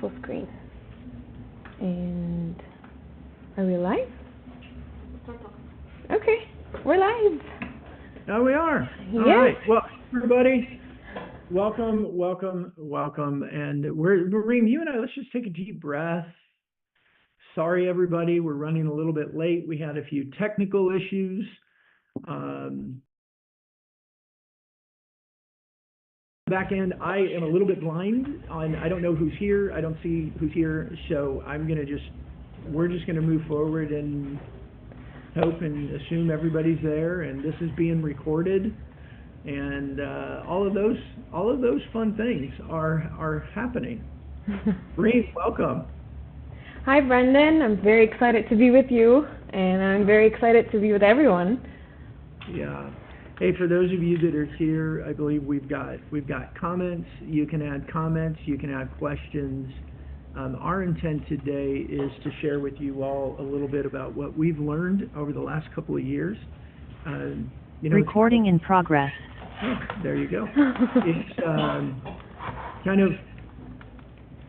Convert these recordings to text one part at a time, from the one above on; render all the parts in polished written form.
full screen. And are we live? Okay, we're live. Oh, we are. Yes. All right. Well, everybody, welcome. And Maureen, you and I, let's just take a deep breath. Sorry, everybody, we're running a little bit late. We had a few technical issues. Back end, I am a little bit blind on, I don't know who's here. I don't see who's here. So we're just going to move forward and hope and assume everybody's there, and this is being recorded, and all of those fun things are happening. Maureen, welcome. Hi, Brendan. I'm very excited to be with you, and I'm very excited to be with everyone. Yeah. Hey, for those of you that are here, I believe we've got comments. You can add comments. You can add questions. Our intent today is to share with you all a little bit about what we've learned over the last couple of years. Recording in progress. Oh, there you go. It's kind of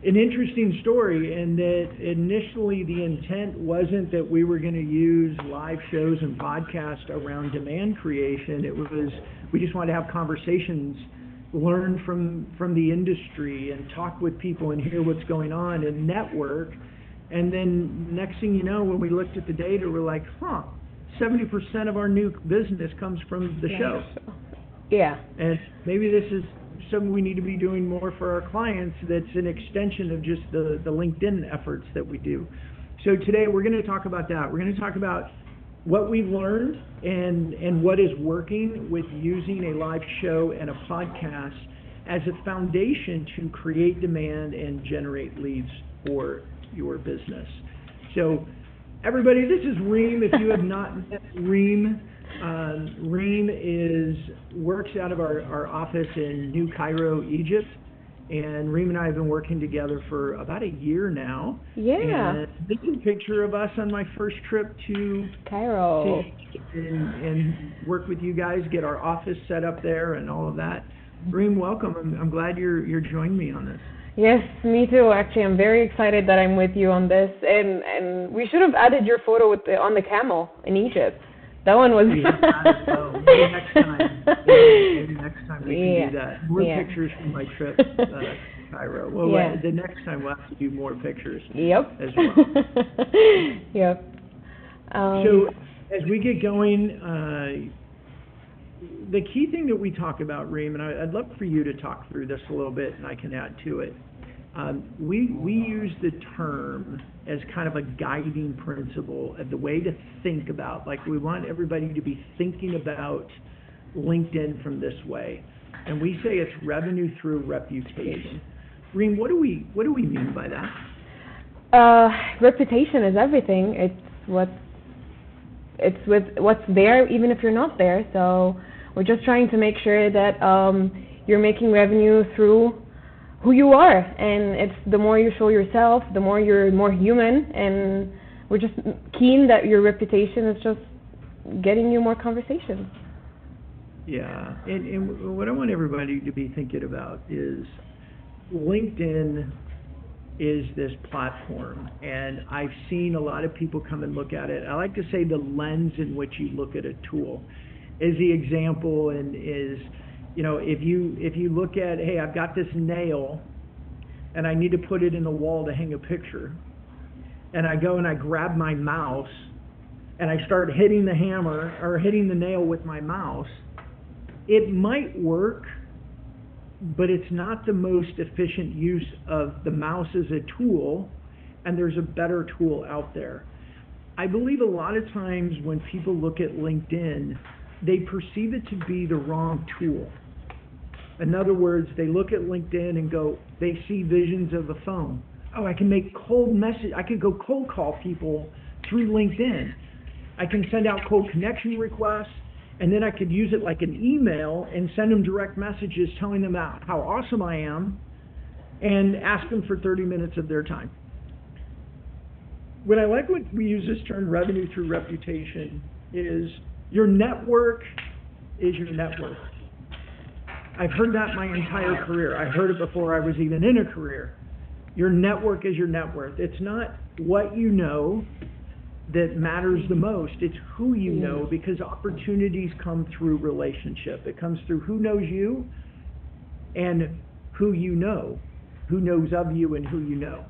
an interesting story in that initially the intent wasn't that we were going to use live shows and podcasts around demand creation. It was, we just wanted to have conversations, learn from the industry and talk with people and hear what's going on and network. And then next thing you know, when we looked at the data, we're like, 70% of our new business comes from the show. Yeah. And maybe this is something we need to be doing more for our clients that's an extension of just the LinkedIn efforts that we do. So today we're going to talk about that. We're going to talk about what we've learned and what is working with using a live show and a podcast as a foundation to create demand and generate leads for your business. So everybody, this is Reem. If you have not met Reem, Reem works out of our office in New Cairo, Egypt, and Reem and I have been working together for about a year now. Yeah. And this is a picture of us on my first trip to Cairo. And work with you guys, get our office set up there and all of that. Reem, welcome. I'm glad you're joining me on this. Yes, me too. Actually, I'm very excited that I'm with you on this. And we should have added your photo on the camel in Egypt. That one was. Maybe next time we can do that. More pictures from my trip to Cairo. Well, the next time we'll have to do more pictures. Yep. As well. Yep. So as we get going, the key thing that we talk about, Reem, and I'd love for you to talk through this a little bit, and I can add to it. We use the term as kind of a guiding principle of the way to think about, like we want everybody to be thinking about LinkedIn from this way. And we say it's revenue through reputation. Reem, what do we mean by that? Reputation is everything. It's with what's there, even if you're not there. So we're just trying to make sure that you're making revenue through who you are, and it's the more you show yourself, the more you're more human, and we're just keen that your reputation is just getting you more conversations. Yeah, and what I want everybody to be thinking about is LinkedIn is this platform, and I've seen a lot of people come and look at it. I like to say the lens in which you look at a tool is the example, and is, if you look at, hey, I've got this nail and I need to put it in the wall to hang a picture, and I go and I grab my mouse and I start hitting the hammer or hitting the nail with my mouse, it might work, but it's not the most efficient use of the mouse as a tool, and there's a better tool out there. I believe a lot of times when people look at LinkedIn, they perceive it to be the wrong tool. In other words, they look at LinkedIn and they see visions of a phone. Oh, I can make I could go cold call people through LinkedIn. I can send out cold connection requests, and then I could use it like an email and send them direct messages telling them how awesome I am and ask them for 30 minutes of their time. What I like when we use this term, revenue through reputation, is your network is your network. I've heard that my entire career. I heard it before I was even in a career. Your network is your net worth. It's not what you know that matters the most. It's who you know, because opportunities come through relationship. It comes through who knows you and who you know, who knows of you and who you know.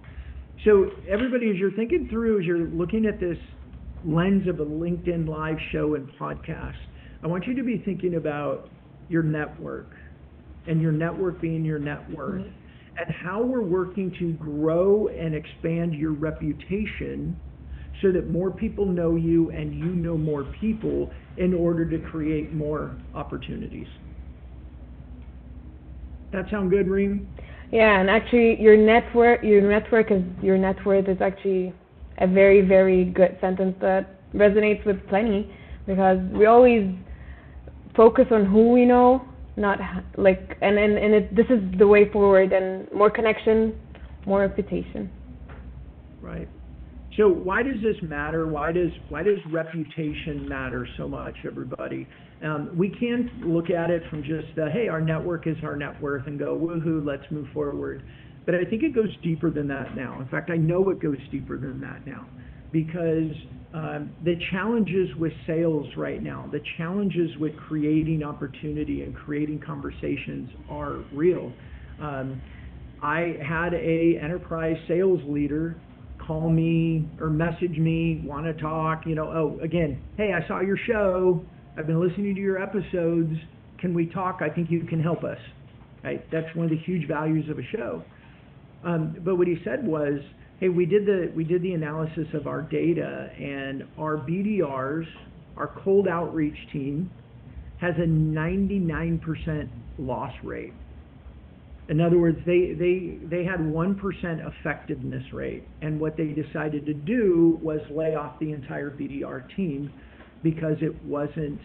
So everybody, as you're thinking through, as you're looking at this lens of a LinkedIn live show and podcast, I want you to be thinking about your network and your network being your net worth, and how we're working to grow and expand your reputation so that more people know you and you know more people in order to create more opportunities. That sound good, Reem? Yeah, and actually your net worth is actually a very, very good sentence that resonates with plenty, because we always focus on who we know, not like, this is the way forward, and more connection, more reputation. Right. So why does this matter? Why does reputation matter so much, everybody? We can look at it from just hey, our network is our net worth, and go woohoo, let's move forward. But I think it goes deeper than that now. In fact, I know it goes deeper than that now, because the challenges with sales right now, the challenges with creating opportunity and creating conversations are real. I had a enterprise sales leader call me or message me, want to talk, again, hey, I saw your show, I've been listening to your episodes, can we talk? I think you can help us. Right? That's one of the huge values of a show. But what he said was, hey, we did the analysis of our data, and our BDRs, our cold outreach team, has a 99% loss rate. In other words, they had 1% effectiveness rate, and what they decided to do was lay off the entire BDR team because it wasn't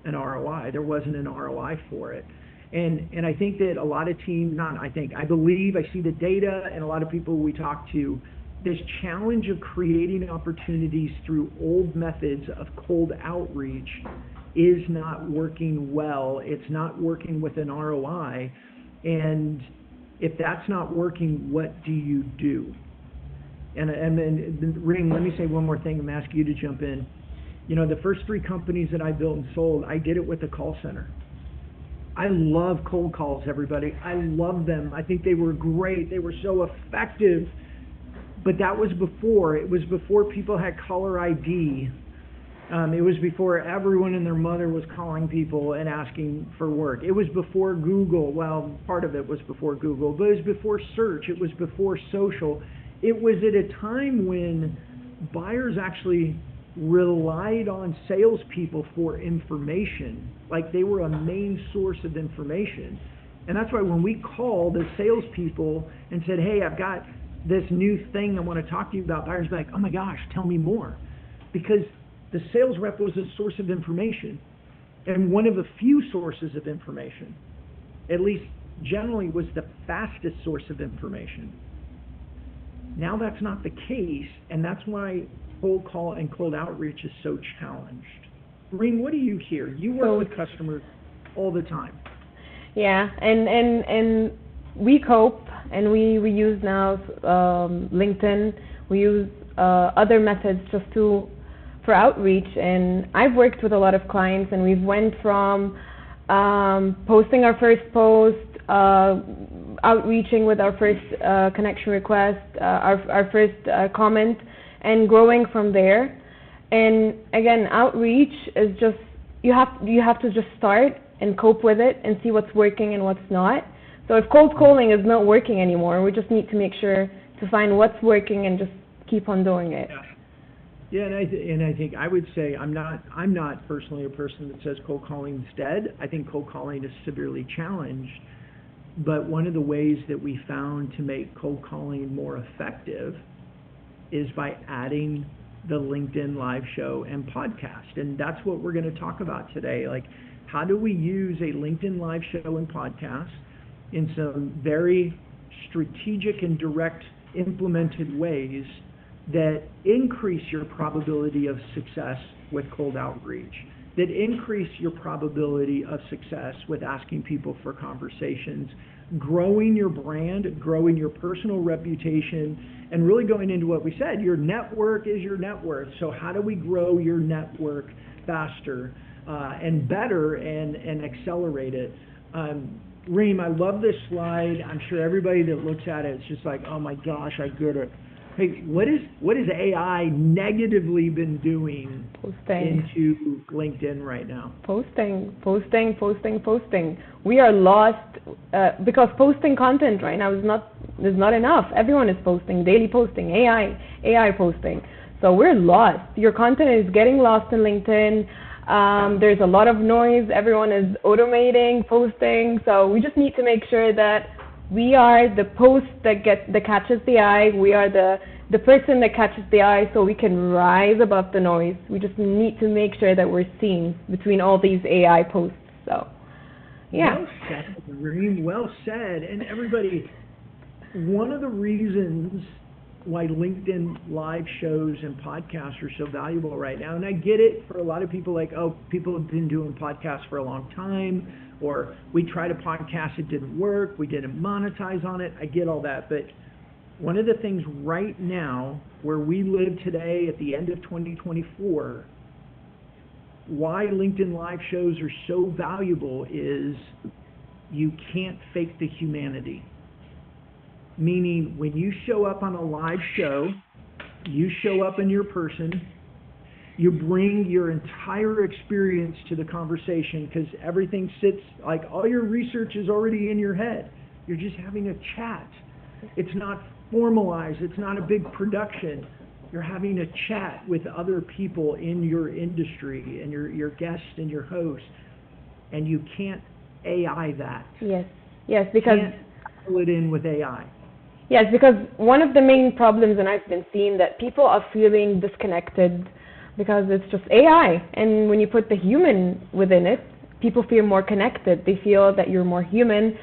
an ROI. There wasn't an ROI for it. And I think that a lot of teams, I believe, I see the data, and a lot of people we talk to, this challenge of creating opportunities through old methods of cold outreach is not working well. It's not working with an ROI. And if that's not working, what do you do? And Ring, let me say one more thing and ask you to jump in. The first 3 companies that I built and sold, I did it with a call center. I love cold calls, everybody. I love them. I think they were great. They were so effective. But that was before. It was before people had caller ID. It was before everyone and their mother was calling people and asking for work. It was before Google. Well, part of it was before Google, but it was before search. It was before social. It was at a time when buyers actually relied on salespeople for information, like they were a main source of information. And that's why when we called the salespeople and said, hey, I've got this new thing I want to talk to you about, buyers were like, oh my gosh, tell me more. Because the sales rep was a source of information, and one of the few sources of information, at least generally, was the fastest source of information. Now that's not the case, and that's why cold call and cold outreach is so challenged. Reem, what do you hear? You work with customers all the time. Yeah, and we cope, and we use now LinkedIn. We use other methods just for outreach, and I've worked with a lot of clients, and we've went from posting our first post, outreaching with our first connection request, our first comment, and growing from there. And again, outreach is just, you have to just start and cope with it and see what's working and what's not. So if cold calling is not working anymore, we just need to make sure to find what's working and just keep on doing it. Yeah, and I think I would say I'm not personally a person that says cold calling is dead. I think cold calling is severely challenged. But one of the ways that we found to make cold calling more effective is by adding the LinkedIn live show and podcast. And that's what we're going to talk about today. Like, how do we use a LinkedIn live show and podcast in some very strategic and direct implemented ways that increase your probability of success with cold outreach, that increase your probability of success with asking people for conversations, growing your brand, growing your personal reputation, and really going into what we said, your network is your net worth. So how do we grow your network faster and better and accelerate it? Reem, I love this slide. I'm sure everybody that looks at it is just like, oh my gosh, I get it. Hey, what has AI negatively been doing into LinkedIn right now? Posting. We are lost because posting content right now is not enough. Everyone is posting, daily posting, AI posting. So we're lost. Your content is getting lost in LinkedIn. There's a lot of noise. Everyone is automating, posting. So we just need to make sure that we are the post that catches the eye. We are the person that catches the eye, so we can rise above the noise. We just need to make sure that we're seen between all these AI posts. So, yeah. Well said, Reem. Well said. And everybody, one of the reasons why LinkedIn live shows and podcasts are so valuable right now, and I get it for a lot of people, like, oh, people have been doing podcasts for a long time, or we tried a podcast, it didn't work, we didn't monetize on it. I get all that, but one of the things right now where we live today at the end of 2024, why LinkedIn live shows are so valuable is you can't fake the humanity. Meaning, when you show up on a live show, you show up in your person, you bring your entire experience to the conversation, because everything sits, like, all your research is already in your head. You're just having a chat. It's not formalized. It's not a big production. You're having a chat with other people in your industry and your guests and your hosts, and you can't AI that. Yes, because you can't pull it in with AI. Yes, because one of the main problems, and I've been seeing that people are feeling disconnected because it's just AI, and when you put the human within it, people feel more connected. They feel that you're more human.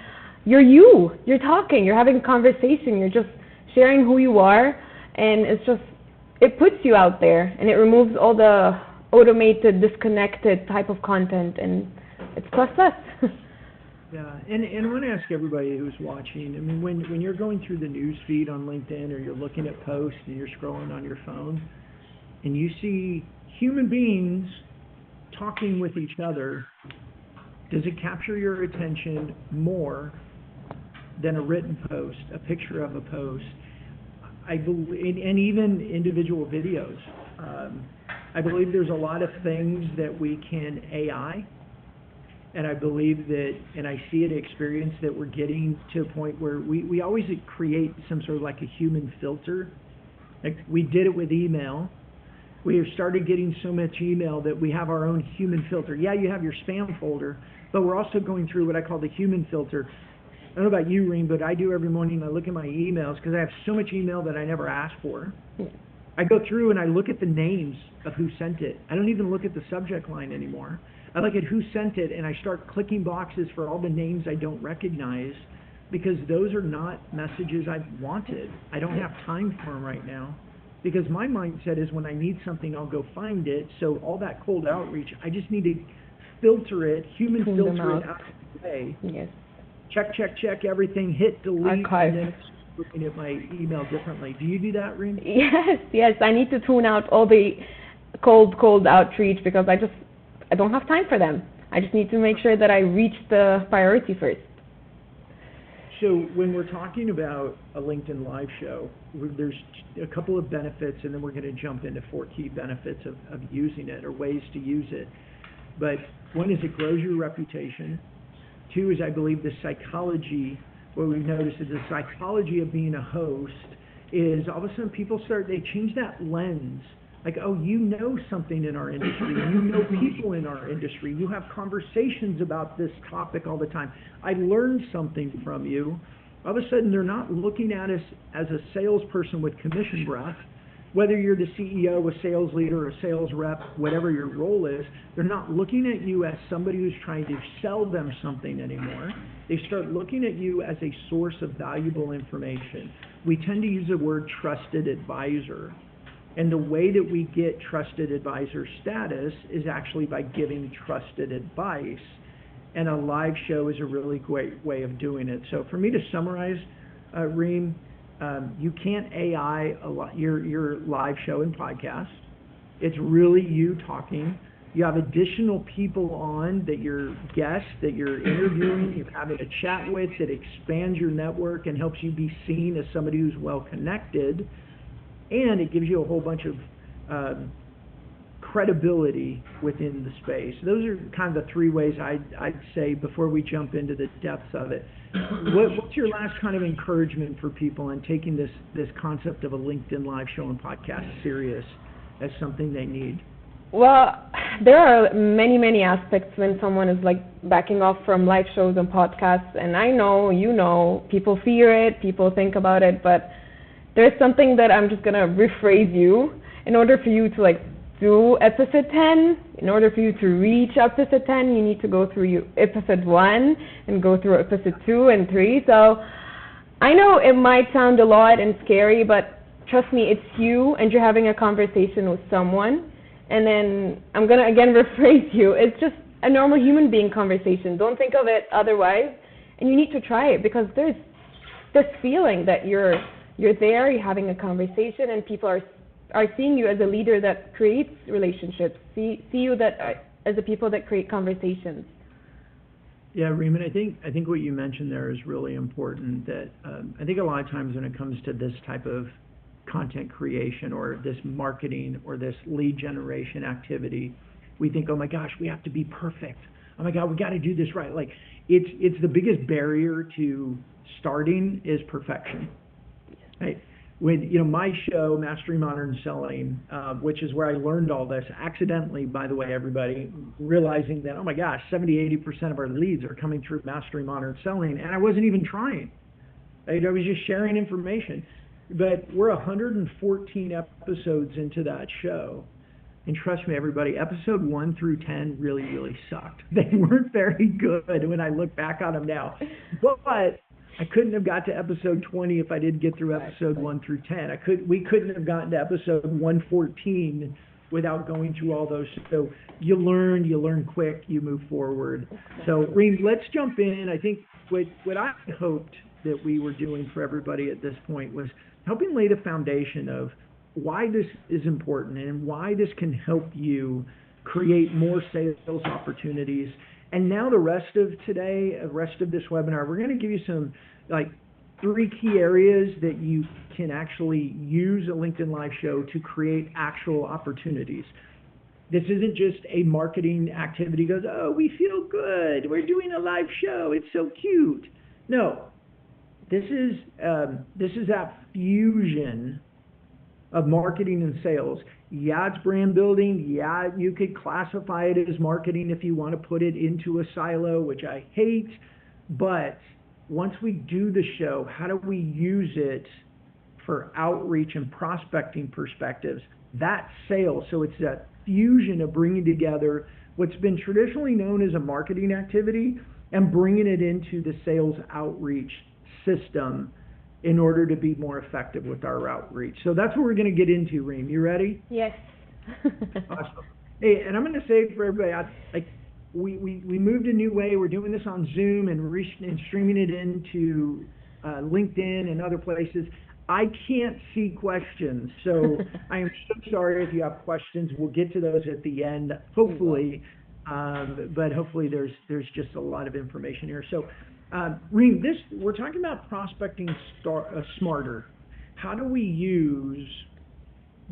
You're talking, you're having a conversation, you're just sharing who you are, and it puts you out there, and it removes all the automated, disconnected type of content, and it's plus us. Yeah, and I want to ask everybody who's watching, I mean, when you're going through the news feed on LinkedIn, or you're looking at posts and you're scrolling on your phone, and you see human beings talking with each other, does it capture your attention more than a written post, a picture of a post? I believe, and even individual videos. I believe there's a lot of things that we can AI, and I believe that, and I see it experience that we're getting to a point where we always create some sort of like a human filter. Like we did it with email. We have started getting so much email that we have our own human filter. Yeah, you have your spam folder, but we're also going through what I call the human filter. I don't know about you, Reem, but I do every morning. I look at my emails because I have so much email that I never asked for. I go through and I look at the names of who sent it. I don't even look at the subject line anymore. I look at who sent it, and I start clicking boxes for all the names I don't recognize, because those are not messages I've wanted. I don't have time for them right now, because my mindset is when I need something, I'll go find it. So all that cold outreach, I just need to filter it, human filter it out of the way. Yes. Check everything, hit delete, Archive. and then looking at my email differently. Do you do that, Reem? Yes. I need to tune out all the cold outreach, because I don't have time for them. I just need to make sure that I reach the priority first. So when we're talking about a LinkedIn live show, there's a couple of benefits, and then we're going to jump into 4 key benefits of using it, or ways to use it. But one is it grows your reputation. 2 is, I believe, the psychology. What we've noticed is the psychology of being a host is all of a sudden people they change that lens. Like, oh, you know something in our industry. You know people in our industry. You have conversations about this topic all the time. I learned something from you. All of a sudden, they're not looking at us as a salesperson with commission breath. Whether you're the CEO, a sales leader, a sales rep, whatever your role is, they're not looking at you as somebody who's trying to sell them something anymore. They start looking at you as a source of valuable information. We tend to use the word trusted advisor. And the way that we get trusted advisor status is actually by giving trusted advice. and a live show is a really great way of doing it. So for me to summarize, Reem, you can't AI your live show and podcast. It's really you talking. You have additional people on that you're guests, that you're interviewing, you're having a chat with, that expands your network and helps you be seen as somebody who's well connected. And it gives you a whole bunch of credibility within the space. Those are kind of the three ways I'd say before we jump into the depths of it. What's your last kind of encouragement for people in taking this concept of a LinkedIn live show and podcast serious as something they need? Well, there are many, many aspects when someone is like backing off from live shows and podcasts, and I know, people fear it, people think about it, but there's something that I'm just going to rephrase you. In order for you to like do episode 10, in order for you to reach episode 10, you need to go through episode 1 and go through episode 2 and 3. So I know it might sound a lot and scary, but trust me, it's you and you're having a conversation with someone. And then I'm going to again rephrase you. It's just a normal human being conversation. Don't think of it otherwise. And you need to try it because there's this feeling that you're there, you're having a conversation, and people are seeing you as a leader that creates relationships, see you as a people that create conversations. Yeah, Reeman, I think what you mentioned there is really important. That I think a lot of times when it comes to this type of content creation or this marketing or this lead generation activity, we think, oh my gosh, we have to be perfect. Oh my God, we got to do this right. Like it's the biggest barrier to starting is perfection. Right? When my show, Mastering Modern Selling, which is where I learned all this accidentally, by the way, everybody, realizing that, oh my gosh, 70-80% of our leads are coming through Mastering Modern Selling, and I wasn't even trying. Right? I was just sharing information. But we're 114 episodes into that show. And trust me, everybody, episode 1 through 10 really, really sucked. They weren't very good when I look back on them now. But I couldn't have got to episode 20 if I didn't get through episode 1 through 10. We couldn't have gotten to episode 114 without going through all those. So you learn quick, you move forward. So Reem, let's jump in. I think what I hoped that we were doing for everybody at this point was helping lay the foundation of why this is important and why this can help you create more sales opportunities. And now the rest of this webinar, we're going to give you some 3 key areas that you can actually use a LinkedIn Live show to create actual opportunities. This isn't just a marketing activity. Goes, oh, we feel good. We're doing a live show. It's so cute. No. This is that fusion of marketing and sales. Yeah, it's brand building. Yeah, you could classify it as marketing if you want to put it into a silo, which I hate. But once we do the show, how do we use it for outreach and prospecting perspectives? That's sales. So it's that fusion of bringing together what's been traditionally known as a marketing activity and bringing it into the sales outreach system in order to be more effective with our outreach. So that's what we're going to get into, Reem. You ready? Yes. Awesome. Hey, and I'm going to say for everybody, we moved a new way. We're doing this on Zoom and streaming it into LinkedIn and other places. I can't see questions, so I am so sorry if you have questions. We'll get to those at the end, hopefully. But hopefully there's just a lot of information here. So Reem, we're talking about prospecting smarter. How do we use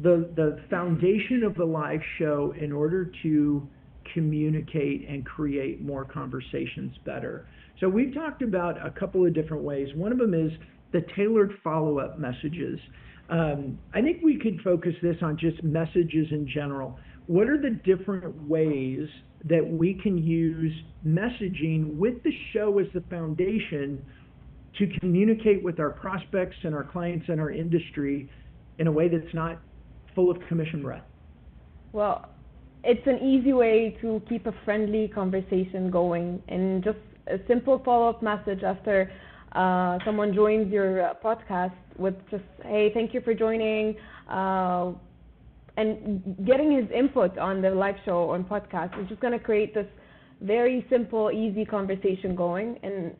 the foundation of the live show in order to communicate and create more conversations better? So we've talked about a couple of different ways. One of them is the tailored follow-up messages. I think we could focus this on just messages in general. What are the different ways that we can use messaging with the show as the foundation to communicate with our prospects and our clients and our industry in a way that's not full of commission breath? Well, it's an easy way to keep a friendly conversation going, and just a simple follow-up message after someone joins your podcast with just, hey, thank you for joining, and getting his input on the live show or podcast is just going to create this very simple, easy conversation going. And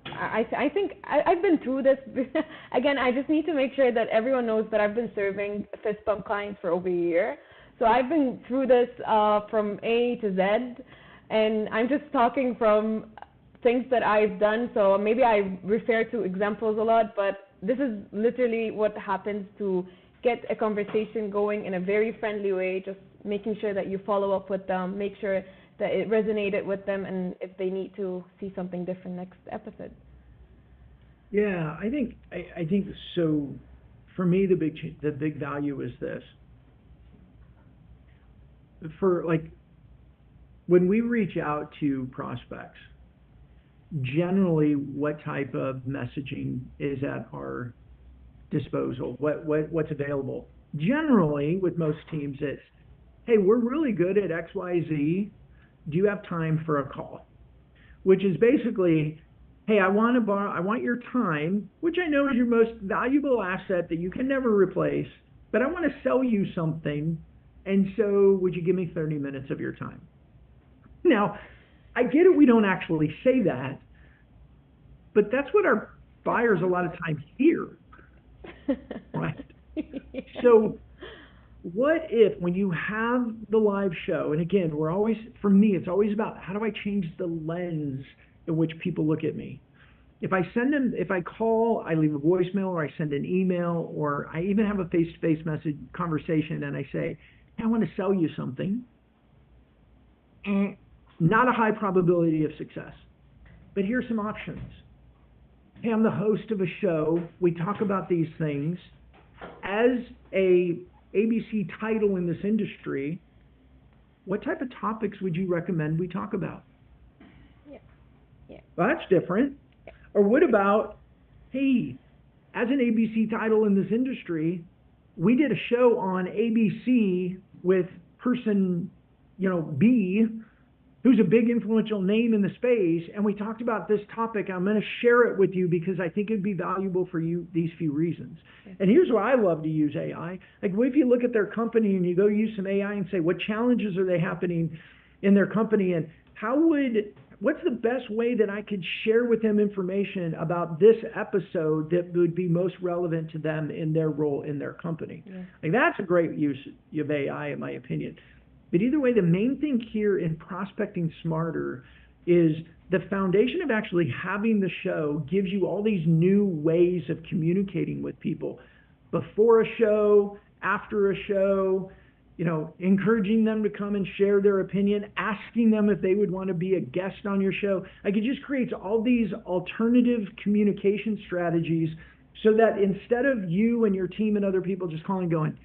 I think I've been through this. Again, I just need to make sure that everyone knows that I've been serving fist bump clients for over a year. So I've been through this from A to Z, and I'm just talking from things that I've done. So maybe I refer to examples a lot, but this is literally what happens to get a conversation going in a very friendly way, just making sure that you follow up with them, make sure that it resonated with them, and if they need to see something different next episode. Yeah, I think so. For me, the big value is this. For like when we reach out to prospects, generally what type of messaging is at our disposal? What's available? Generally, with most teams, it's, hey, we're really good at XYZ. Do you have time for a call? Which is basically, hey, I want your time, which I know is your most valuable asset that you can never replace, but I want to sell you something, and so would you give me 30 minutes of your time? Now, I get it, we don't actually say that, but that's what our buyers a lot of times hear, right? Yeah. So what if when you have the live show, and again, for me, it's always about how do I change the lens in which people look at me? If I call, I leave a voicemail, or I send an email, or I even have a face-to-face message conversation, and I say, hey, I want to sell you something, not a high probability of success. But here's some options. Hey, I'm the host of a show. We talk about these things. As a ABC title in this industry, what type of topics would you recommend we talk about? Yeah. Well, that's different. Or what about, hey, as an ABC title in this industry, we did a show on ABC with person, B, who's a big influential name in the space, and we talked about this topic. I'm going to share it with you because I think it'd be valuable for you, these few reasons. And here's why I love to use AI. Like, if you look at their company and you go use some AI and say, what challenges are they happening in their company, and what's the best way that I could share with them information about this episode that would be most relevant to them in their role in their company? Yeah. Like, that's a great use of AI, in my opinion. But either way, the main thing here in Prospecting Smarter is the foundation of actually having the show gives you all these new ways of communicating with people before a show, after a show, encouraging them to come and share their opinion, asking them if they would want to be a guest on your show. Like, it just creates all these alternative communication strategies so that instead of you and your team and other people just calling going,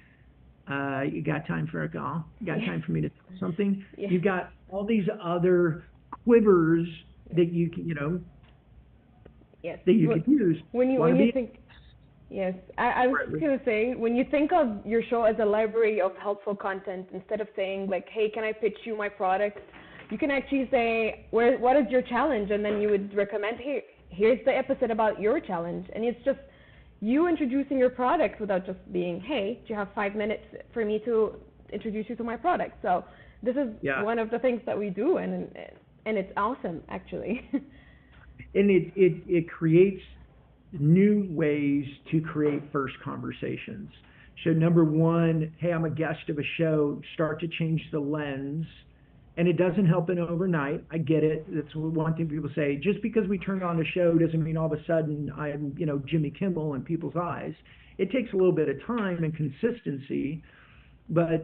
you got time for a call? You got time for me to tell something? Yeah. You've got all these other quivers that you can, yes. that you could use. When you think, yes, I was just going to say, when you think of your show as a library of helpful content, instead of saying like, hey, can I pitch you my product? You can actually say, what is your challenge? And then you would recommend, hey, here's the episode about your challenge. And it's just you introducing your product without just being, hey, do you have 5 minutes for me to introduce you to my product? So this is one of the things that we do, and it's awesome, actually. And it creates new ways to create first conversations. So number one, hey, I'm a guest of a show, start to change the lens. And it doesn't happen overnight. I get it. That's one thing people say. Just because we turn on a show doesn't mean all of a sudden I'm, Jimmy Kimmel in people's eyes. It takes a little bit of time and consistency, but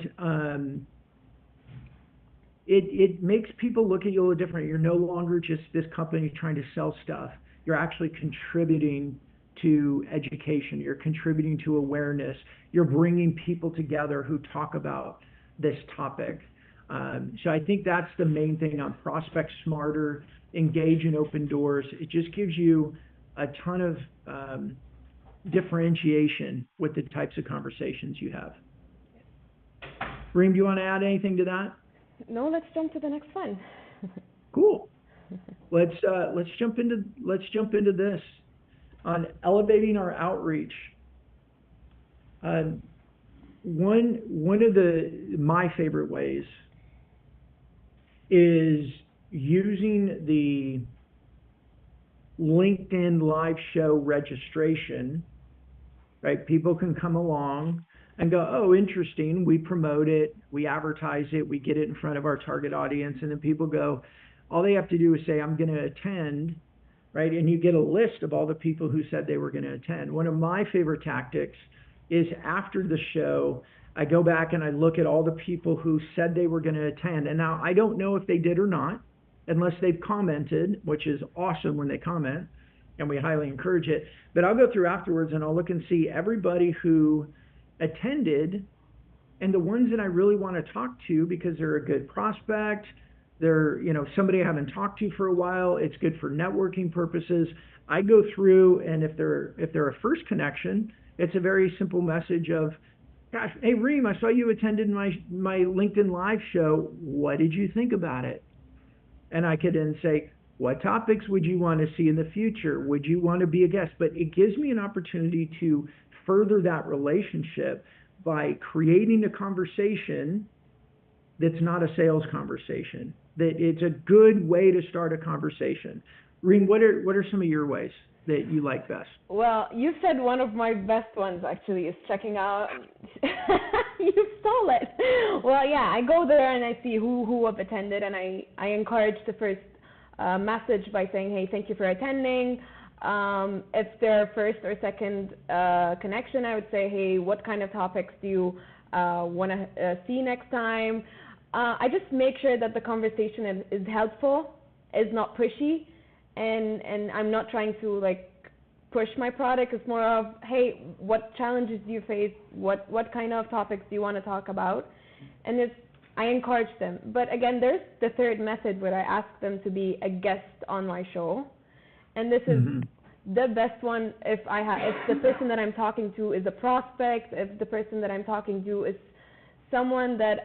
it makes people look at you a little different. You're no longer just this company trying to sell stuff. You're actually contributing to education. You're contributing to awareness. You're bringing people together who talk about this topic. So I think that's the main thing on Prospect Smarter, engage in open doors. It just gives you a ton of differentiation with the types of conversations you have. Reem, do you want to add anything to that? No, let's jump to the next one. Cool. Let's jump into this on elevating our outreach. One of my favorite ways is using the LinkedIn live show registration, right? People can come along and go, oh, interesting. We promote it, we advertise it, we get it in front of our target audience, and then people go, all they have to do is say, I'm going to attend, right? And you get a list of all the people who said they were going to attend. One of my favorite tactics is after the show, I go back and I look at all the people who said they were going to attend. And now I don't know if they did or not, unless they've commented, which is awesome when they comment, and we highly encourage it. But I'll go through afterwards and I'll look and see everybody who attended and the ones that I really want to talk to because they're a good prospect. They're, somebody I haven't talked to for a while. It's good for networking purposes. I go through, and if they're a first connection, it's a very simple message of, gosh, hey Reem, I saw you attended my LinkedIn live show. What did you think about it? And I could then say, what topics would you want to see in the future? Would you want to be a guest? But it gives me an opportunity to further that relationship by creating a conversation that's not a sales conversation. That it's a good way to start a conversation. Reem, what are some of your ways that you like best? Well, you said one of my best ones actually is checking out. You stole it. Well, yeah, I go there and I see who have attended, and I encourage the first message by saying, hey, thank you for attending. If they're first or second connection, I would say, hey, what kind of topics do you want to see next time? I just make sure that the conversation is helpful, is not pushy, and I'm not trying to push my product. It's more of, hey, what challenges do you face? What kind of topics do you want to talk about? And I encourage them. But again, there's the third method where I ask them to be a guest on my show, and this is the best one if the person that I'm talking to is a prospect, if the person that I'm talking to is someone that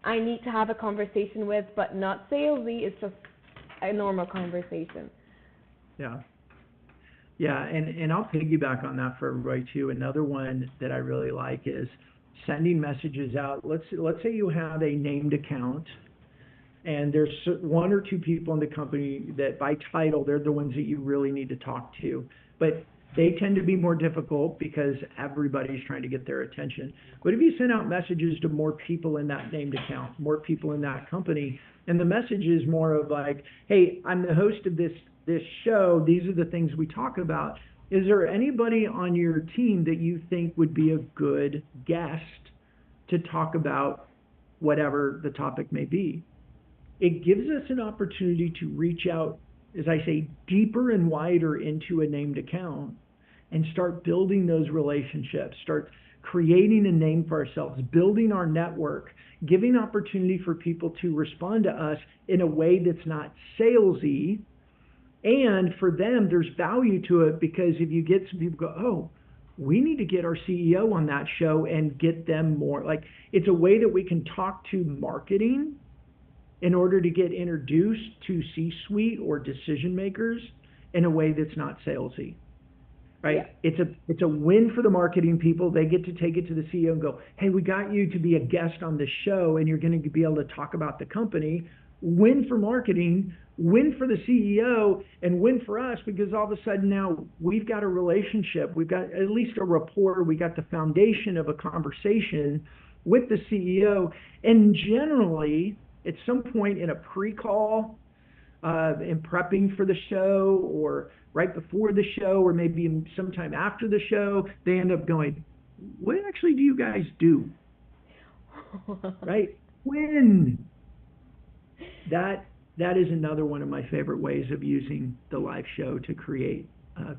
I need to have a conversation with, but not salesy. It's just a normal conversation. Yeah. Yeah, and I'll piggyback on that for everybody too. Another one that I really like is sending messages out. Let's say you have a named account, and there's one or two people in the company that by title, they're the ones that you really need to talk to. But they tend to be more difficult because everybody's trying to get their attention. But if you send out messages to more people in that named account, more people in that company, and the message is more of like, hey, I'm the host of this show. These are the things we talk about. Is there anybody on your team that you think would be a good guest to talk about whatever the topic may be? It gives us an opportunity to reach out, as I say, deeper and wider into a named account and start building those relationships, start creating a name for ourselves, building our network, giving opportunity for people to respond to us in a way that's not salesy. And for them, there's value to it because if you get some people go, oh, we need to get our CEO on that show and get them more. It's a way that we can talk to marketing in order to get introduced to C-suite or decision makers in a way that's not salesy, right? Yeah. It's a win for the marketing people. They get to take it to the CEO and go, hey, we got you to be a guest on the show and you're going to be able to talk about the company. Win for marketing, win for the CEO, and win for us because all of a sudden now we've got a relationship. We've got at least a rapport. We got the foundation of a conversation with the CEO. And generally, at some point in a pre-call, in prepping for the show or right before the show or maybe sometime after the show, they end up going, what actually do you guys do? Right? When? That is another one of my favorite ways of using the live show to create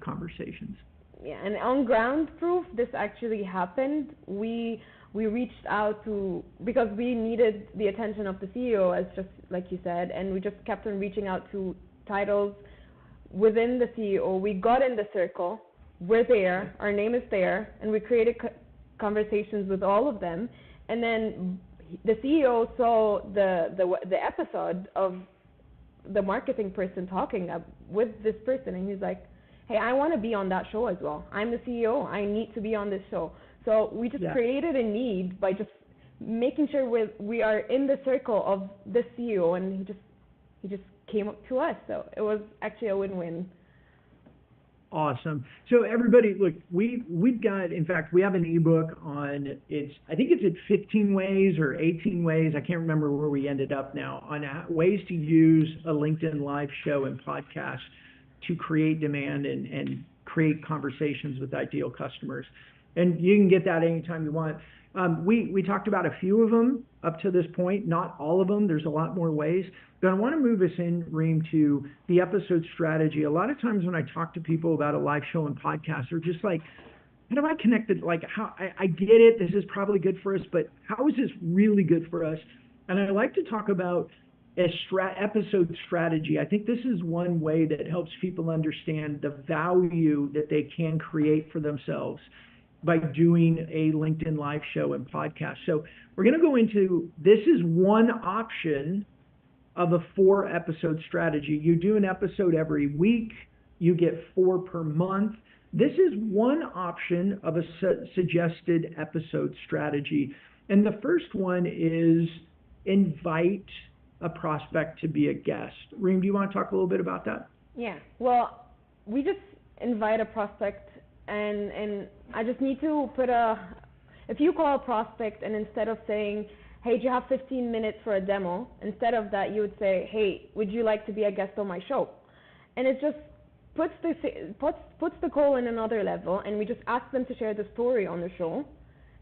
conversations. Yeah, and on ground proof, this actually happened. We reached out to, because we needed the attention of the CEO, as just like you said, and we just kept on reaching out to titles within the CEO. We got in the circle. We're there. Our name is there, and we created conversations with all of them. And then the CEO saw the episode of the marketing person talking with this person, and he's like, hey, I want to be on that show as well. I'm the CEO. I need to be on this show. So we just created a need by just making sure we are in the circle of the CEO, and he just he just came up to us. So it was actually a win-win. Awesome. So everybody, look, we've got, in fact, we have an ebook on, I think it's at 15 ways or 18 ways. I can't remember where we ended up now, on ways to use a LinkedIn live show and podcast to create demand and create conversations with ideal customers. And you can get that anytime you want. We talked about a few of them up to this point, not all of them. There's a lot more ways. But I want to move us in, Reem, to the episode strategy. A lot of times when I talk to people about a live show and podcast, they're just like, how do I connect it? Like, how I get it. This is probably good for us, but how is this really good for us? And I like to talk about episode strategy. I think this is one way that helps people understand the value that they can create for themselves by doing a LinkedIn live show and podcast. So we're going to go into, this is one option of a 4-episode strategy. You do an episode every week. You get 4 per month. This is one option of a suggested episode strategy. And the first one is invite a prospect to be a guest. Reem, do you want to talk a little bit about that? Yeah. Well, we just invite a prospect, and I just need to put if you call a prospect and instead of saying, hey, do you have 15 minutes for a demo? Instead of that, you would say, hey, would you like to be a guest on my show? And it just puts the goal in another level, and we just ask them to share the story on the show.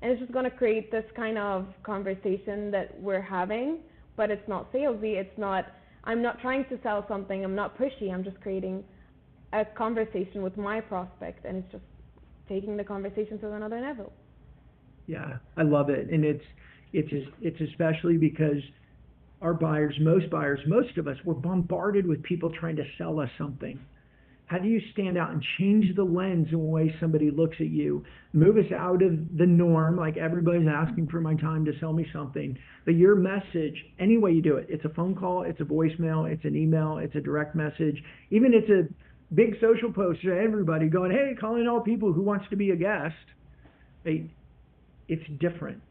And it's just going to create this kind of conversation that we're having, but it's not salesy. I'm not trying to sell something. I'm not pushy. I'm just creating a conversation with my prospect, and it's just taking the conversation to another level. Yeah, I love it. And it's especially because our buyers, most of us, we're bombarded with people trying to sell us something. How do you stand out and change the lens in the way somebody looks at you? Move us out of the norm, like everybody's asking for my time to sell me something. But your message, any way you do it, it's a phone call, it's a voicemail, it's an email, it's a direct message, even it's a big social post to everybody going, hey, calling all people who wants to be a guest. It's different.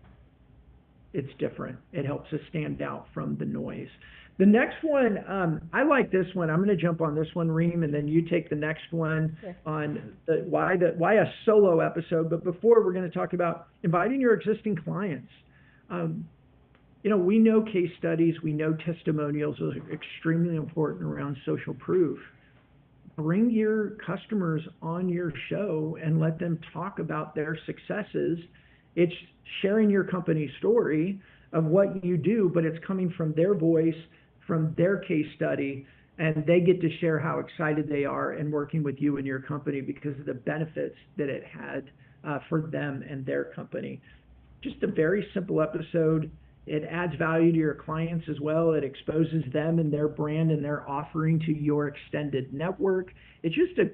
It's different. It helps us stand out from the noise. The next one, I like this one. I'm going to jump on this one, Reem, and then you take the next one on why a solo episode. But before, we're going to talk about inviting your existing clients. We know case studies, we know testimonials are extremely important around social proof. Bring your customers on your show and let them talk about their successes. It's sharing your company story of what you do, but it's coming from their voice, from their case study, and they get to share how excited they are in working with you and your company because of the benefits that it had for them and their company. Just a very simple episode. It adds value to your clients as well. It exposes them and their brand and their offering to your extended network. It's just a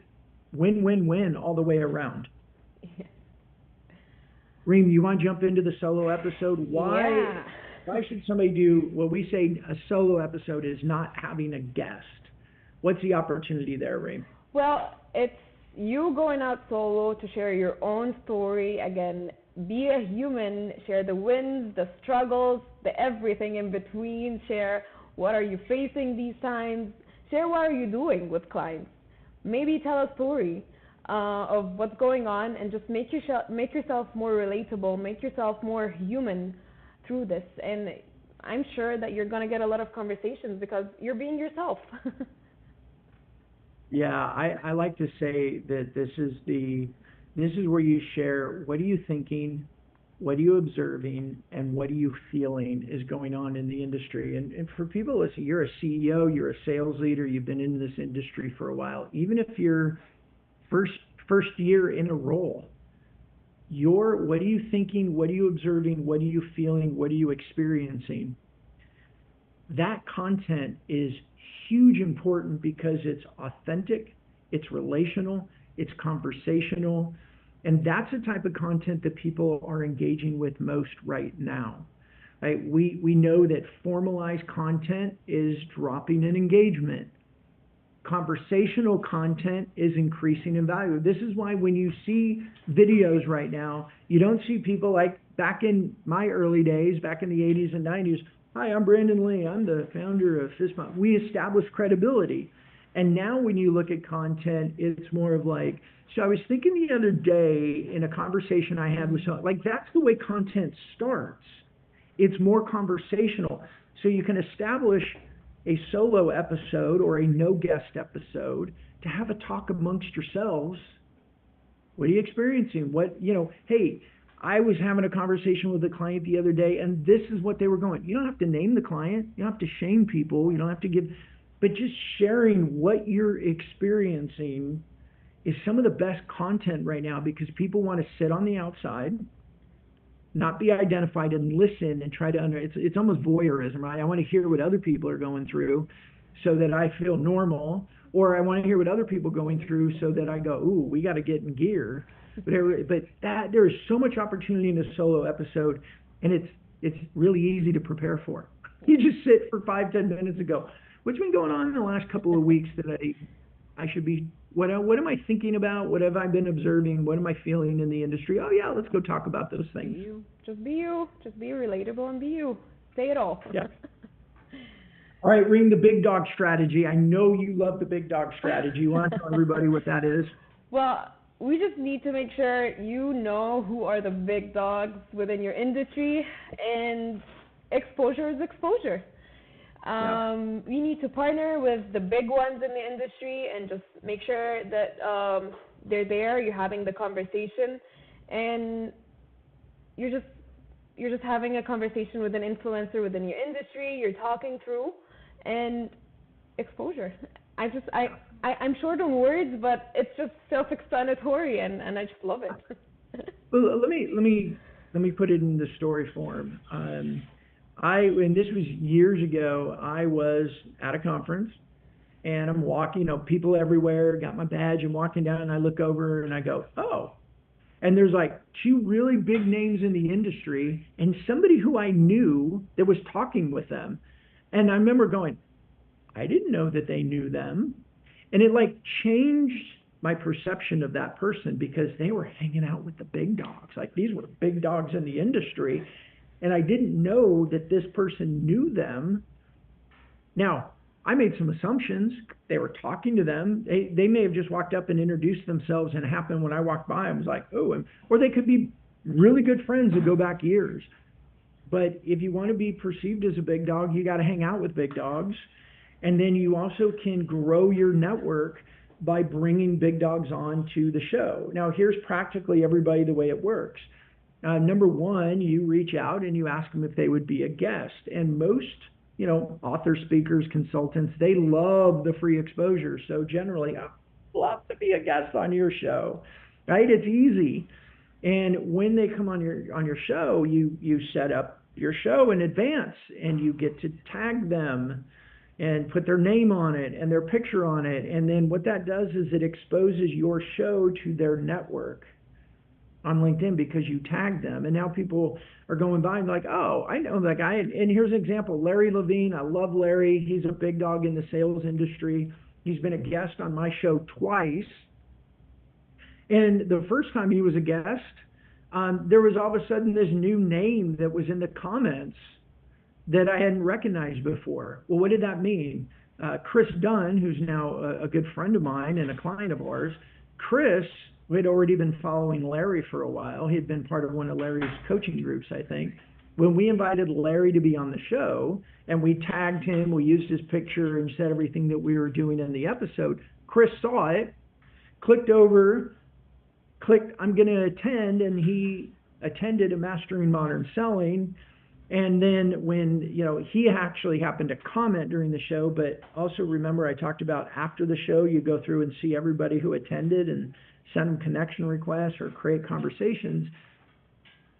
win-win-win all the way around. Yeah. Reem, you want to jump into the solo episode? Yeah. Why should somebody do what we say a solo episode is not having a guest? What's the opportunity there, Reem? Well, it's you going out solo to share your own story. Again, be a human, share the wins, the struggles, the everything in between. Share what are you facing these times. Share what are you doing with clients. Maybe tell a story of what's going on, and just make yourself more relatable, make yourself more human through this. And I'm sure that you're going to get a lot of conversations because you're being yourself. Yeah, I like to say that this is where you share what are you thinking, what are you observing, and what are you feeling is going on in the industry. And for people, listen, you're a CEO, you're a sales leader, you've been in this industry for a while. Even if you're first year in a role, what are you thinking, what are you observing, what are you feeling, what are you experiencing? That content is huge important because it's authentic, it's relational, it's conversational, and that's the type of content that people are engaging with most right now. Right? We know that formalized content is dropping in engagement. Conversational content is increasing in value. This is why when you see videos right now, you don't see people like back in my early days, back in the 80s and 90s, Hi, I'm Brandon Lee. I'm the founder of FISMA. We establish credibility. And now when you look at content, it's more of like, so I was thinking the other day in a conversation I had with someone, like that's the way content starts. It's more conversational. So you can establish a solo episode or a no guest episode to have a talk amongst yourselves. What are you experiencing? Hey, I was having a conversation with a client the other day and this is what they were going. You don't have to name the client. You don't have to shame people. You don't have to give, but just sharing what you're experiencing is some of the best content right now because people want to sit on the outside, not be identified and listen and try to it's almost voyeurism, right? I want to hear what other people are going through so that I feel normal, or I want to hear what other people are going through so that I go, ooh, we got to get in gear. But that there is so much opportunity in a solo episode, and it's really easy to prepare for. You just sit for 5-10 minutes and go, what's been going on in the last couple of weeks that I should be, what am I thinking about? What have I been observing? What am I feeling in the industry? Oh yeah, let's go talk about those Be things. you. Just be you. Just be relatable and be you. Say it all. Yeah. All right, Ring, the big dog strategy. I know you love the big dog strategy. You want to tell everybody what that is? Well, we just need to make sure you know who are the big dogs within your industry, and exposure is exposure. Yeah. You need to partner with the big ones in the industry and just make sure that they're there, you're having the conversation, and you're just you're just having a conversation with an influencer within your industry, you're talking through, and exposure. I'm short on words, but it's just self-explanatory, and I just love it. Well, let me put it in the story form. And this was years ago. I was at a conference, and I'm walking. People everywhere. Got my badge. I'm walking down, and I look over, and I go, oh. And there's like two really big names in the industry, and somebody who I knew that was talking with them. And I remember going, I didn't know that they knew them. And it like changed my perception of that person because they were hanging out with the big dogs. Like these were big dogs in the industry. And I didn't know that this person knew them. Now, I made some assumptions. They were talking to them. They may have just walked up and introduced themselves, and it happened when I walked by. I was like, oh, or they could be really good friends that go back years. But if you want to be perceived as a big dog, you got to hang out with big dogs. And then you also can grow your network by bringing big dogs on to the show. Now, here's practically everybody the way it works. Number one, you reach out and you ask them if they would be a guest. And most, authors, speakers, consultants, they love the free exposure. So generally, I'd love to be a guest on your show, right? It's easy. And when they come on your show, you set up your show in advance and you get to tag them and put their name on it and their picture on it. And then what that does is it exposes your show to their network on LinkedIn because you tagged them. And now people are going by and like, oh, I know that guy. And here's an example, Larry Levine. I love Larry. He's a big dog in the sales industry. He's been a guest on my show twice. And the first time he was a guest, there was all of a sudden this new name that was in the comments that I hadn't recognized before. Well, what did that mean? Chris Dunn, who's now a good friend of mine and a client of ours, Chris, who had already been following Larry for a while, he had been part of one of Larry's coaching groups, I think. When we invited Larry to be on the show and we tagged him, we used his picture and said everything that we were doing in the episode, Chris saw it, clicked over, clicked, I'm going to attend, and he attended a Mastering Modern Selling. And then when, he actually happened to comment during the show, but also remember I talked about after the show, you go through and see everybody who attended and send them connection requests or create conversations.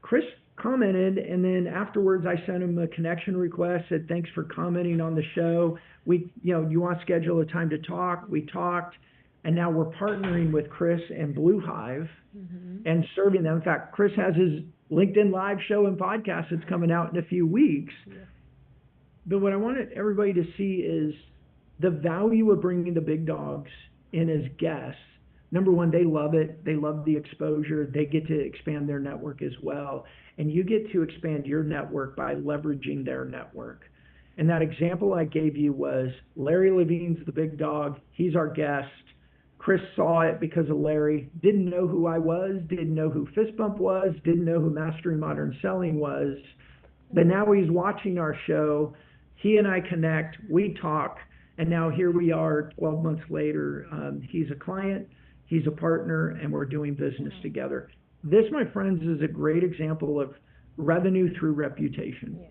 Chris commented, and then afterwards I sent him a connection request, said, thanks for commenting on the show. You want to schedule a time to talk? We talked. And now we're partnering with Chris and Blue Hive and serving them. In fact, Chris has his LinkedIn Live show and podcast that's coming out in a few weeks. Yeah. But what I wanted everybody to see is the value of bringing the big dogs in as guests number one, they love it. They love the exposure. They get to expand their network as well. And you get to expand your network by leveraging their network. And that example I gave you was Larry Levine's the big dog. He's our guest. Chris saw it because of Larry, didn't know who I was, didn't know who Fist Bump was, didn't know who Mastering Modern Selling was. But now he's watching our show. He and I connect, we talk, and now here we are 12 months later. He's a client, he's a partner, and we're doing business together. This, my friends, is a great example of revenue through reputation. Yeah.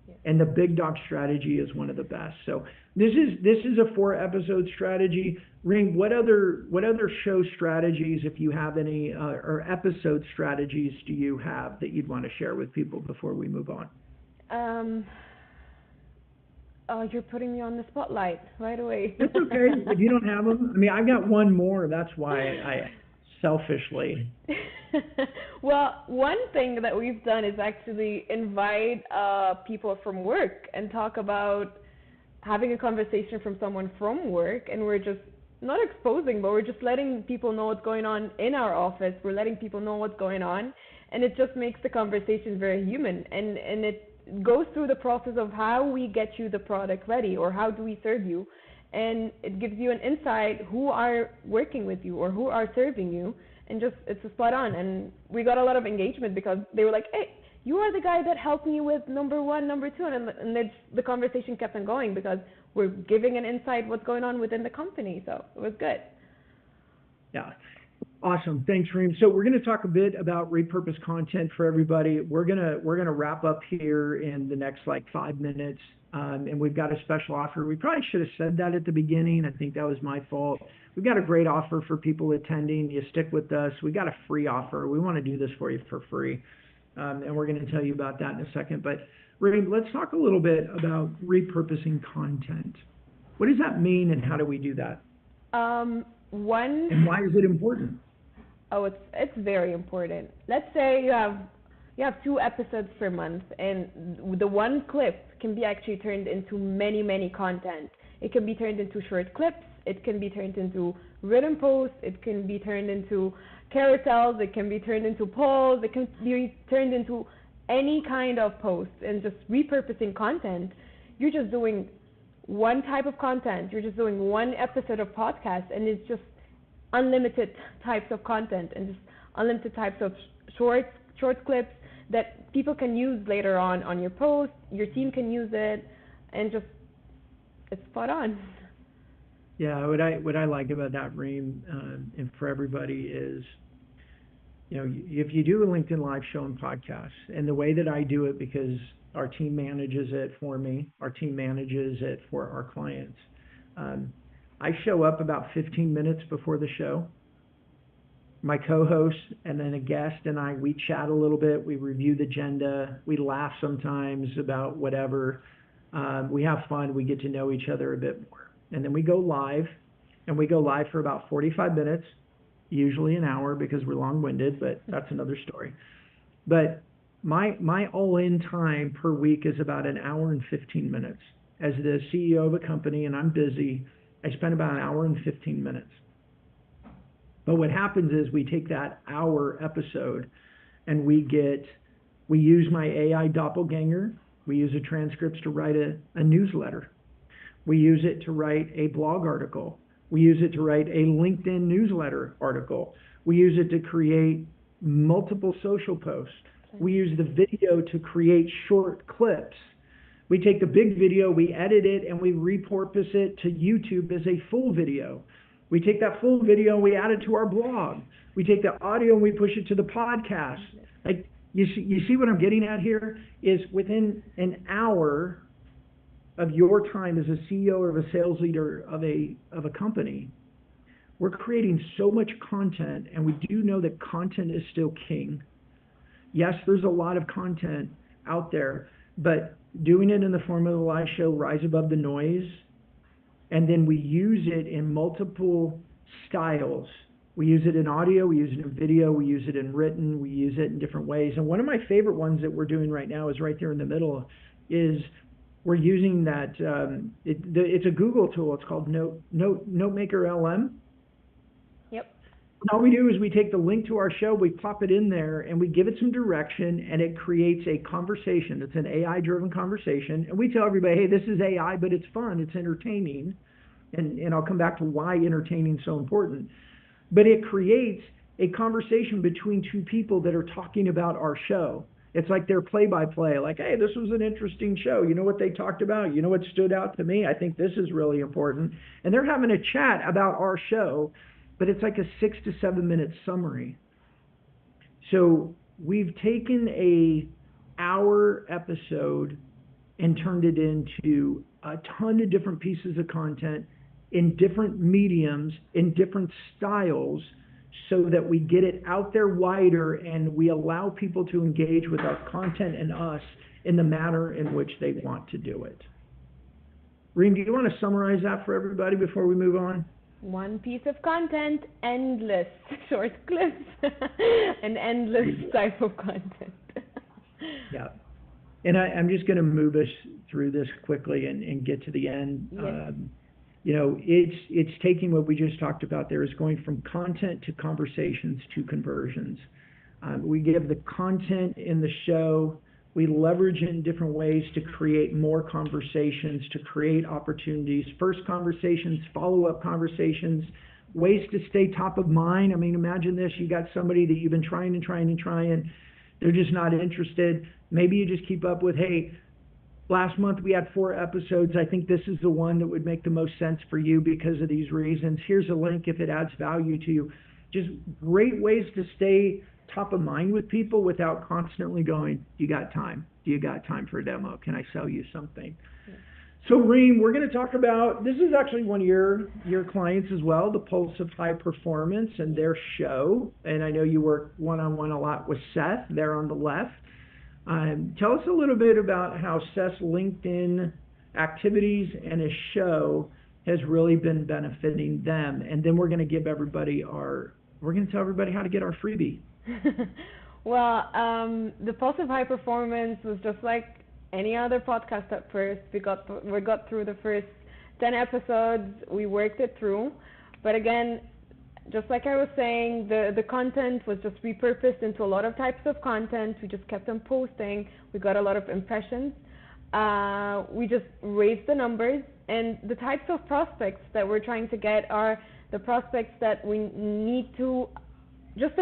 Yeah. And the big dog strategy is one of the best. So this is a 4-episode strategy. Ring, what other show strategies, if you have any, or episode strategies do you have that you'd want to share with people before we move on? Oh, you're putting me on the spotlight right away. It's okay if you don't have them. I mean, I've got one more. That's why I selfishly. Well, one thing that we've done is actually invite people from work and talk about having a conversation from someone from work, and we're just not exposing, but we're just letting people know what's going on in our office. We're letting people know what's going on, and it just makes the conversation very human, and it goes through the process of how we get you the product ready, or how do we serve you, and it gives you an insight who are working with you or who are serving you. And just, it's a spot on. And we got a lot of engagement because they were like, hey, you are the guy that helped me with number 1, number 2. And the conversation kept on going because we're giving an insight what's going on within the company. So it was good. Yeah. Awesome. Thanks, Reem. So we're going to talk a bit about repurposed content for everybody. We're going to wrap up here in the next 5 minutes. And we've got a special offer. We probably should have said that at the beginning. I think that was my fault. We've got a great offer for people attending. You stick with us. We got a free offer. We want to do this for you for free. And we're going to tell you about that in a second. But Reem, let's talk a little bit about repurposing content. What does that mean, and how do we do that? And why is it important? Oh, it's very important. Let's say you have 2 episodes per month, and the one clip can be actually turned into many content. It can be turned into short clips. It can be turned into written posts. It can be turned into carousels. It can be turned into polls. It can be turned into any kind of post. And just repurposing content, you're just doing one type of content. You're just doing one episode of podcast, and it's just unlimited types of content and just unlimited types of short clips that people can use later on your post. Your team can use it, and just, it's spot on. Yeah, what I like about that, Reem, and for everybody is, if you do a LinkedIn Live show and podcast, and the way that I do it, because our team manages it for me, our team manages it for our clients, I show up about 15 minutes before the show. My co-host and then a guest and I, we chat a little bit. We review the agenda. We laugh sometimes about whatever. We have fun. We get to know each other a bit more. And then we go live, and we go live for about 45 minutes, usually an hour because we're long-winded, but that's another story. But my all-in time per week is about an hour and 15 minutes. As the CEO of a company, and I'm busy, I spend about an hour and 15 minutes. But what happens is we take that hour episode and we use my AI doppelganger. We use the transcripts to write a newsletter. We use it to write a blog article. We use it to write a LinkedIn newsletter article. We use it to create multiple social posts. We use the video to create short clips. We take the big video, we edit it, and we repurpose it to YouTube as a full video. We take that full video and we add it to our blog. We take the audio and we push it to the podcast. You see what I'm getting at here is within an hour of your time as a CEO or of a sales leader of a company, we're creating so much content, and we do know that content is still king. Yes, there's a lot of content out there, but doing it in the form of the live show, rise above the noise, and then we use it in multiple styles. We use it in audio, we use it in video, we use it in written, we use it in different ways. And one of my favorite ones that we're doing right now is right there in the middle, is we're using that, it's a Google tool, it's called NoteMaker LM. Yep. And all we do is we take the link to our show, we pop it in there, and we give it some direction, and it creates a conversation. It's an AI-driven conversation, and we tell everybody, hey, this is AI, but it's fun, it's entertaining, and I'll come back to why entertaining is so important. But it creates a conversation between two people that are talking about our show. It's like their play-by-play, like, hey, this was an interesting show. You know what they talked about? You know what stood out to me? I think this is really important. And they're having a chat about our show, but it's like a 6 to 7 minute summary. So we've taken a hour episode and turned it into a ton of different pieces of content in different mediums, in different styles, so that we get it out there wider and we allow people to engage with our content and us in the manner in which they want to do it. Reem, do you want to summarize that for everybody before we move on? One piece of content, endless short clips, an endless type of content. Yeah. And I'm just going to move us through this quickly and get to the end. Yes. You know, it's taking what we just talked about there, is going from content to conversations to conversions. We give the content in the show, we leverage it in different ways to create more conversations, to create opportunities, first conversations, follow-up conversations, ways to stay top of mind. I mean, imagine this, you got somebody that you've been trying, they're just not interested. Maybe you just keep up with, hey, last month we had 4 episodes. I think this is the one that would make the most sense for you because of these reasons. Here's a link if it adds value to you. Just great ways to stay top of mind with people without constantly going, you got time? Do you got time for a demo? Can I sell you something? Yeah. So Reem, we're going to talk about, this is actually one of your clients as well, the Pulse of High Performance and their show. And I know you work one-on-one a lot with Seth there on the left. Tell us a little bit about how Seth's LinkedIn activities and his show has really been benefiting them. And then we're going to give everybody we're going to tell everybody how to get our freebie. Well, the Pulse of High Performance was just like any other podcast at first. We got through the first 10 episodes, we worked it through. But again, just like I was saying, the content was just repurposed into a lot of types of content. We just kept on posting. We got a lot of impressions. We just raised the numbers. And the types of prospects that we're trying to get are the prospects that we need to, just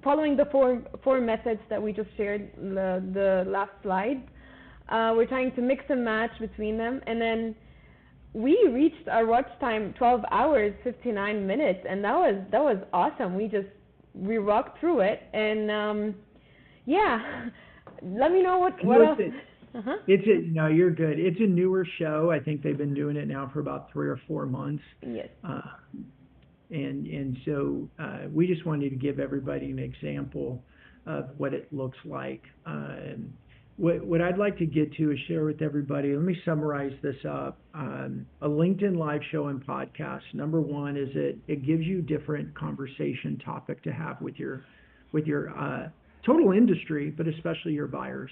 following the four methods that we just shared the last slide. We're trying to mix and match between them. And then we reached our watch time 12 hours, 59 minutes, and that was awesome. We rocked through it, and yeah, let me know what else. No, you're good. It's a newer show. I think they've been doing it now for about 3 or 4 months. Yes. And so we just wanted to give everybody an example of what it looks like. What I'd like to get to is share with everybody, let me summarize this up. A LinkedIn live show and podcast, number one is it gives you different conversation topic to have with your total industry, but especially your buyers.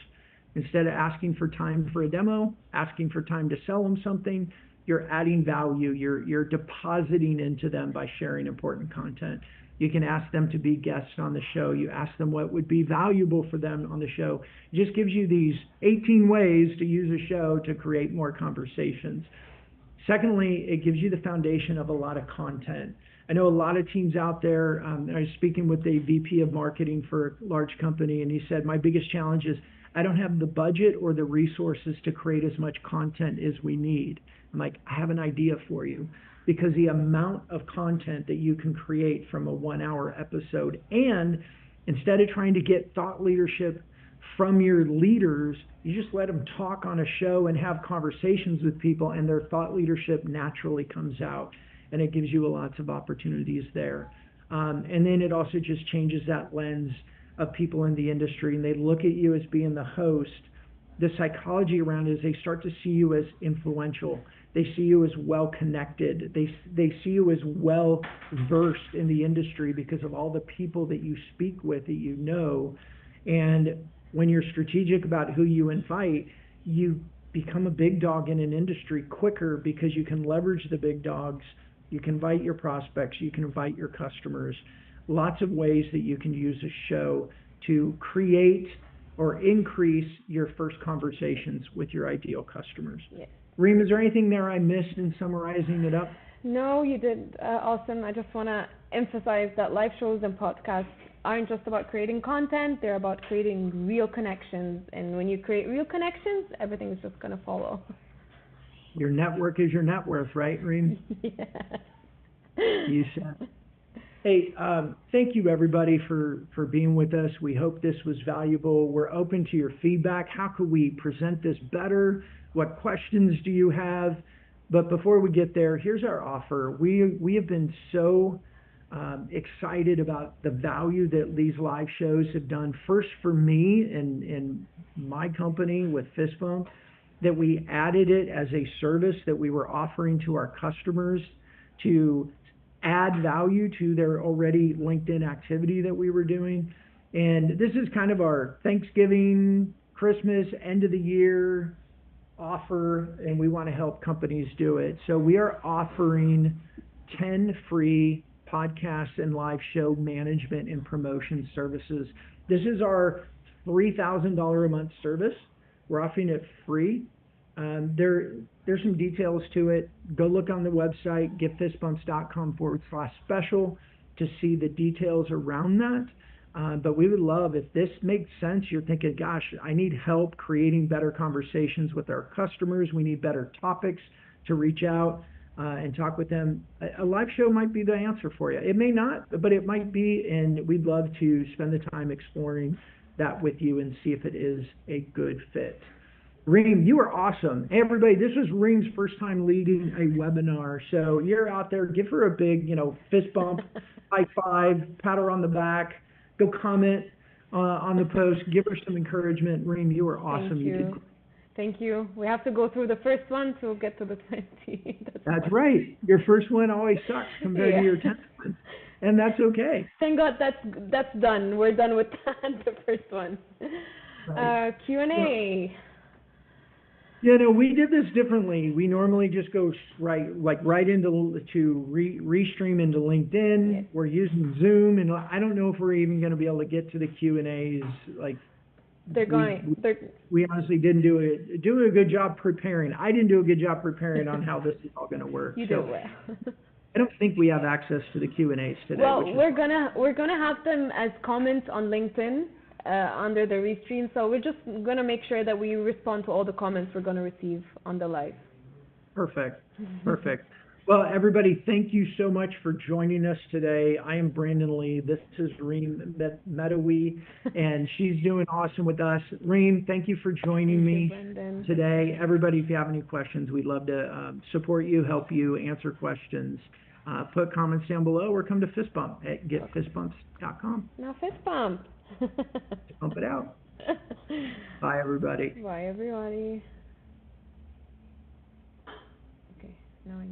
Instead of asking for time for a demo, asking for time to sell them something, you're adding value, you're depositing into them by sharing important content. You can ask them to be guests on the show. You ask them what would be valuable for them on the show. It just gives you these 18 ways to use a show to create more conversations. Secondly, it gives you the foundation of a lot of content. I know a lot of teams out there. I was speaking with a VP of marketing for a large company, and he said, my biggest challenge is I don't have the budget or the resources to create as much content as we need. I'm like, I have an idea for you. Because the amount of content that you can create from a 1-hour episode, and instead of trying to get thought leadership from your leaders, you just let them talk on a show and have conversations with people, and their thought leadership naturally comes out, and it gives you lots of opportunities there. And then it also just changes that lens of people in the industry, and they look at you as being the host. The psychology around it is they start to see you as influential. They see you as well-connected. They see you as well-versed in the industry because of all the people that you speak with, that you know. And when you're strategic about who you invite, you become a big dog in an industry quicker because you can leverage the big dogs. You can invite your prospects. You can invite your customers. lots of ways that you can use a show to create or increase your first conversations with your ideal customers. Yes. Reem, is there anything there I missed in summarizing it up? No, you did awesome. I just want to emphasize that live shows and podcasts aren't just about creating content, they're about creating real connections. And when you create real connections, everything is just going to follow. Your network is your net worth, right, Reem? Yeah. You said. Hey, thank you everybody for being with us. We hope this was valuable. We're open to your feedback. How could we present this better? What questions do you have? But before we get there, here's our offer. We have been so excited about the value that these live shows have done. First for me and my company with Fist Bump, that we added it as a service that we were offering to our customers to add value to their already LinkedIn activity that we were doing. And this is kind of our Thanksgiving, Christmas, end of the year offer, and we want to help companies do it. So we are offering 10 free podcast and live show management and promotion services. This is our $3,000 a month service. We're offering it free. There's some details to it. Go look on the website, getfistbumps.com/special to see the details around that. But we would love, if this makes sense, you're thinking, gosh, I need help creating better conversations with our customers. We need better topics to reach out and talk with them. A live show might be the answer for you. It may not, but it might be, and we'd love to spend the time exploring that with you and see if it is a good fit. Reem, you are awesome. Hey, everybody, this was Reem's first time leading a webinar. So you're out there, give her a big, fist bump, high five, pat her on the back, go comment on the post, give her some encouragement. Reem, you are awesome. Thank you. You did great. Thank you. We have to go through the first one to get to the 20. That's right. Your first one always sucks compared to your 10th one. And that's okay. Thank God that's done. We're done with that, the first one. Right. Q&A. We did this differently. We normally just go right into restream into LinkedIn. Yes. We're using Zoom, and I don't know if we're even going to be able to get to the Q&As. We honestly didn't do a good job preparing. I didn't do a good job preparing on how this is all going to work. You did well. I don't think we have access to the Q&As today. Well, we're gonna have them as comments on LinkedIn under the restream. So we're just gonna make sure that we respond to all the comments we're gonna receive on the live. Perfect. Well, everybody, thank you so much for joining us today. I am Brandon Lee. This is Reem Medawi, and she's doing awesome with us. Reem, thank you for joining me today. Everybody, if you have any questions, we'd love to support you, help you, answer questions. Put comments down below or come to Fist Bump at getfistbumps.com. Now Fist Bump. Pump it out. Bye, everybody. Bye, everybody. Okay, now I